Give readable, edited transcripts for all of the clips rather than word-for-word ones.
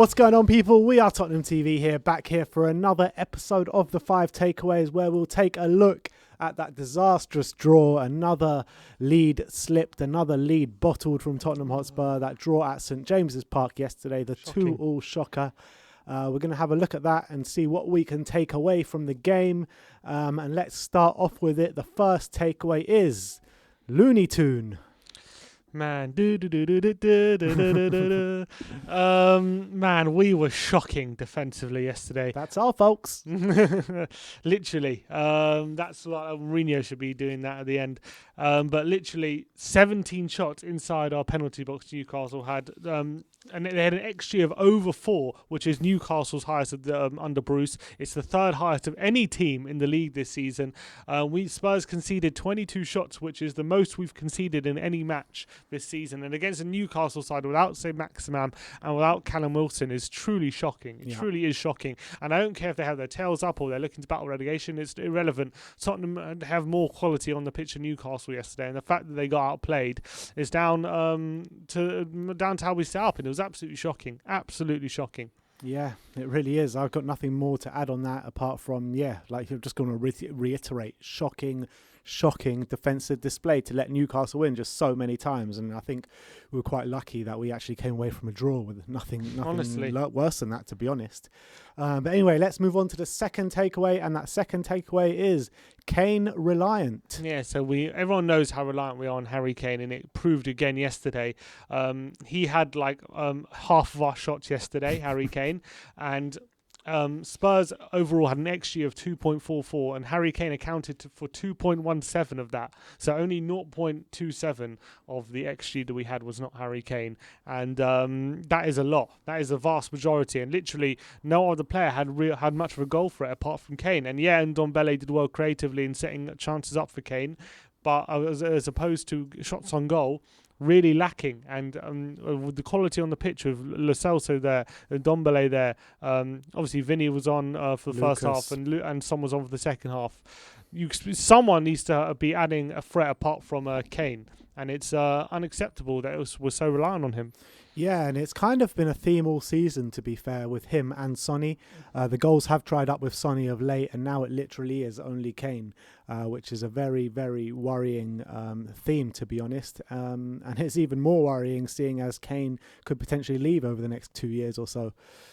What's going on, people? We are Tottenham TV here, back here for another episode of the 5 Takeaways, where we'll take a look at that disastrous draw. Another lead slipped, another lead bottled from Tottenham Hotspur. That draw at St James's Park yesterday, the 2-2 shocker. We're going to have a look at that and see what we can take away from the game. And let's start off with it. The first takeaway is Looney TOON. Man, man, we were shocking defensively yesterday. That's all, folks. Literally, that's what Mourinho should be doing that at the end. But literally, 17 shots inside our penalty box. Newcastle had, and they had an XG of over 4, which is Newcastle's highest under Bruce. It's the third highest of any team in the league this season. Spurs conceded 22 shots, which is the most we've conceded in any match this season, and against a Newcastle side without St Maximam and without Callum Wilson is truly shocking. It truly is shocking, and I don't care if they have their tails up or they're looking to battle relegation. It's irrelevant. Tottenham have more quality on the pitch than Newcastle yesterday, and the fact that they got outplayed is down to how we set up, and it was absolutely shocking. Absolutely shocking. Yeah, it really is. I've got nothing more to add on that apart from, like you're just going to reiterate, shocking defensive display to let Newcastle win just so many times. And I think we were quite lucky that we actually came away from a draw with nothing Honestly worse than that, to be honest. But anyway, let's move on to the second takeaway, and that second takeaway is KANE reliant. Yeah, so everyone knows how reliant we are on Harry Kane, and it proved again yesterday. He had half of our shots yesterday, Harry Kane, and Spurs overall had an XG of 2.44, and Harry Kane accounted for 2.17 of that. So only 0.27 of the XG that we had was not Harry Kane, and that is a lot. That is a vast majority, and literally no other player had much of a goal threat apart from Kane. And Ndombele did well creatively in setting chances up for Kane, but as opposed to shots on goal, really lacking. And with the quality on the pitch with Lo Celso there, Ndombele there, obviously Vinny was on for the first half, and Son was on for the second half. Someone needs to be adding a threat apart from Kane, and it's unacceptable that we're so reliant on him. Yeah, and it's kind of been a theme all season, to be fair, with him and Sonny. The goals have dried up with Sonny of late, and now it literally is only Kane, which is a very, very worrying theme, to be honest. And it's even more worrying seeing as Kane could potentially leave over the next 2 years or so.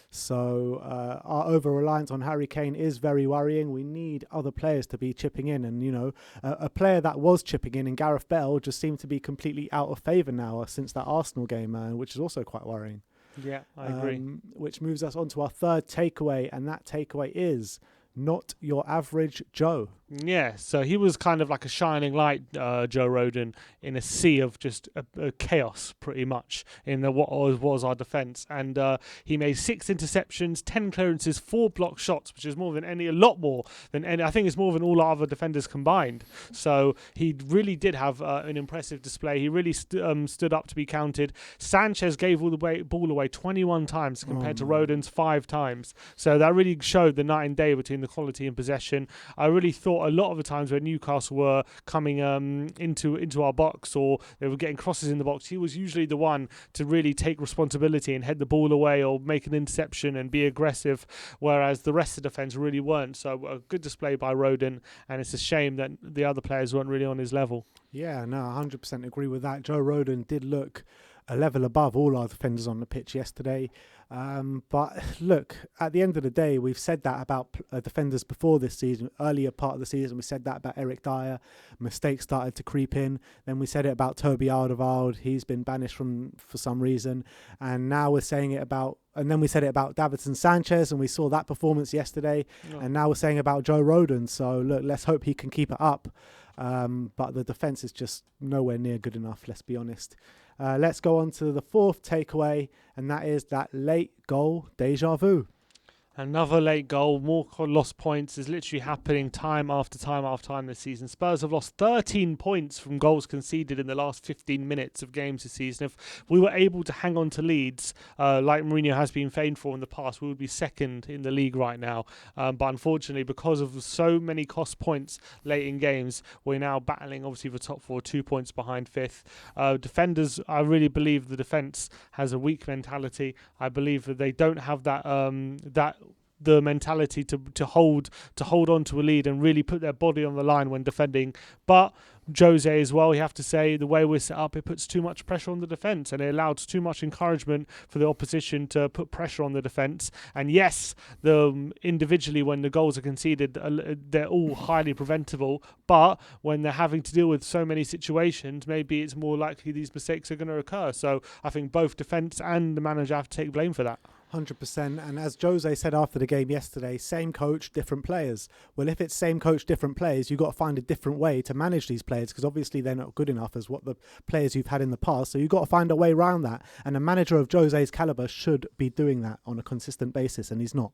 So our over-reliance on Harry Kane is very worrying. We need other players to be chipping in. And, a player that was chipping in Gareth Bale just seemed to be completely out of favour now since that Arsenal game, which is also quite worrying. Yeah, I agree. Which moves us on to our third takeaway, and that takeaway is not your average Joe. Yeah, so he was kind of like a shining light, Joe Rodon, in a sea of just a chaos, pretty much, in what was our defence. And he made 6 interceptions, 10 clearances, 4 block shots, which is a lot more than any. I think it's more than all our other defenders combined. So he really did have an impressive display. He really stood up to be counted. Sanchez gave all the ball away 21 times compared to Rodon's 5 times. So that really showed the night and day between the quality and possession. I really thought a lot of the times when Newcastle were coming into our box, or they were getting crosses in the box, he was usually the one to really take responsibility and head the ball away or make an interception and be aggressive, whereas the rest of the defence really weren't. So a good display by Rodon, and it's a shame that the other players weren't really on his level. Yeah, no, 100% agree with that. Joe Rodon did look a level above all our defenders on the pitch yesterday. But look, at the end of the day, we've said that about defenders before this season. Earlier part of the season, we said that about Eric Dyer. Mistakes started to creep in. Then we said it about Toby Alderweireld. He's been banished for some reason. And now we're saying it about... And then we said it about Davinson Sanchez, and we saw that performance yesterday. Oh. And now we're saying about Joe Rodon. So, look, let's hope he can keep it up. But the defence is just nowhere near good enough, let's be honest. Let's go on to the fourth takeaway, and that is that late goal deja vu. Another late goal, more lost points is literally happening time after time after time this season. Spurs have lost 13 points from goals conceded in the last 15 minutes of games this season. If we were able to hang on to leads, like Mourinho has been famed for in the past, we would be second in the league right now. But unfortunately, because of so many cost points late in games, we're now battling obviously the top four, 2 points behind fifth. Defenders, I really believe the defence has a weak mentality. I believe that they don't have the mentality to hold on to a lead and really put their body on the line when defending. But Jose as well, you have to say, the way we're set up, it puts too much pressure on the defence, and it allows too much encouragement for the opposition to put pressure on the defence. And yes, individually when the goals are conceded, they're all highly preventable, but when they're having to deal with so many situations, maybe it's more likely these mistakes are going to occur. So I think both defence and the manager have to take blame for that. 100%. And as Jose said after the game yesterday, same coach, different players. Well, if it's same coach, different players, you've got to find a different way to manage these players, because obviously they're not good enough as what the players you've had in the past. So you've got to find a way around that. And a manager of Jose's caliber should be doing that on a consistent basis, and he's not.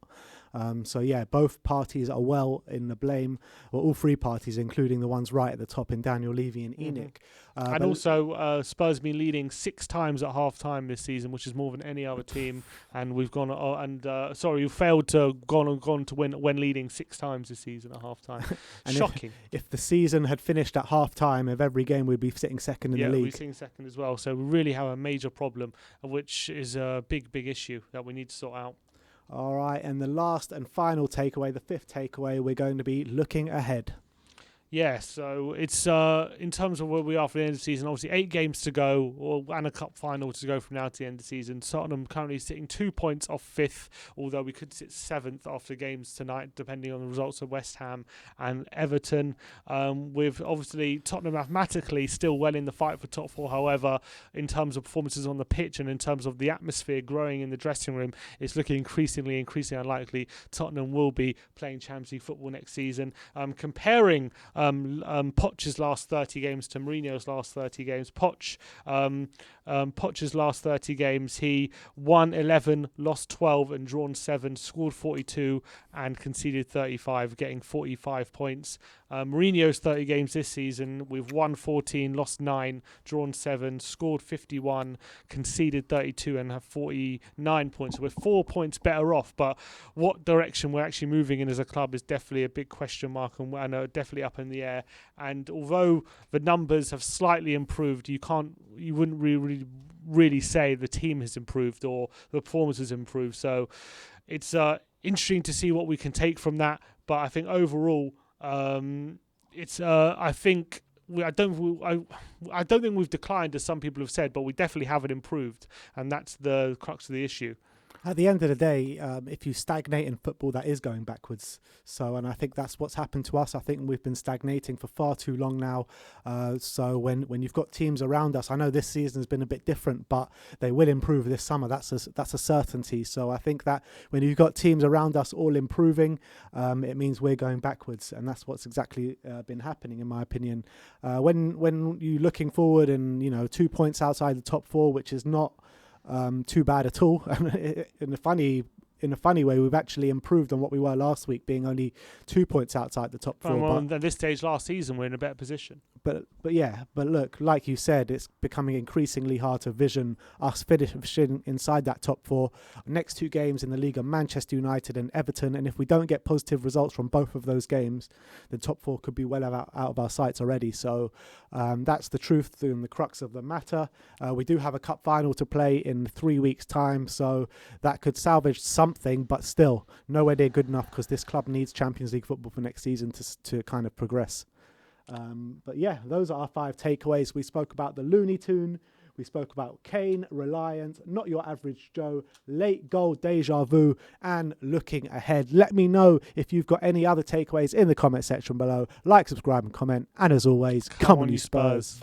So yeah, both parties are well in the blame, or all three parties, including the ones right at the top in Daniel Levy and Enoch. And also, Spurs have been leading 6 times at half-time this season, which is more than any other team. And we've gone we failed to gone to win when leading 6 times this season at half-time. Shocking. If the season had finished at half-time of every game, we'd be sitting second in the league. Yeah, we're sitting second as well. So we really have a major problem, which is a big issue that we need to sort out. All right, and the last and final takeaway, the fifth takeaway, we're going to be looking ahead. Yeah, so it's in terms of where we are for the end of the season, obviously 8 games to go and a cup final to go from now to the end of the season. Tottenham currently sitting 2 points off 5th, although we could sit 7th after games tonight, depending on the results of West Ham and Everton. With obviously Tottenham mathematically still well in the fight for top 4. However, in terms of performances on the pitch and in terms of the atmosphere growing in the dressing room, it's looking increasingly unlikely Tottenham will be playing Champions League football next season. Comparing Poch's last 30 games to Mourinho's last 30 games. Poch's last 30 games, he won 11, lost 12 and drawn 7, scored 42 and conceded 35, getting 45 points. Mourinho's 30 games this season, we've won 14, lost 9, drawn 7, scored 51, conceded 32 and have 49 points. So we're 4 points better off, but what direction we're actually moving in as a club is definitely a big question mark and definitely up in the air. And although the numbers have slightly improved, you wouldn't really say the team has improved or the performance has improved. So it's interesting to see what we can take from that. But I think overall, I don't think we've declined, as some people have said, but we definitely haven't improved, and that's the crux of the issue. At the end of the day, if you stagnate in football, that is going backwards. And I think that's what's happened to us. I think we've been stagnating for far too long now. So when you've got teams around us, I know this season has been a bit different, but they will improve this summer. That's a certainty. So I think that when you've got teams around us all improving, it means we're going backwards, and that's what's exactly been happening, in my opinion. When you're looking forward and 2 points outside the top 4, which is not too bad at all. In a funny way, we've actually improved on what we were last week, being only 2 points outside the top 4. Well, at this stage last season, we're in a better position. But look, like you said, it's becoming increasingly hard to vision us finishing inside that top 4. Next 2 games in the league are Manchester United and Everton, and if we don't get positive results from both of those games, the top 4 could be well out of our sights already. So that's the truth and the crux of the matter. We do have a cup final to play in 3 weeks' time, so that could salvage something, but still nowhere near good enough, because this club needs Champions League football for next season to kind of progress. But yeah, those are our 5 takeaways. We spoke about the Looney TOON, we spoke about KANE, Reliant, Not Your Average Joe, Late Goal, Deja Vu, and Looking Ahead. Let me know if you've got any other takeaways in the comment section below. Like, subscribe and comment, and as always, come on you Spurs.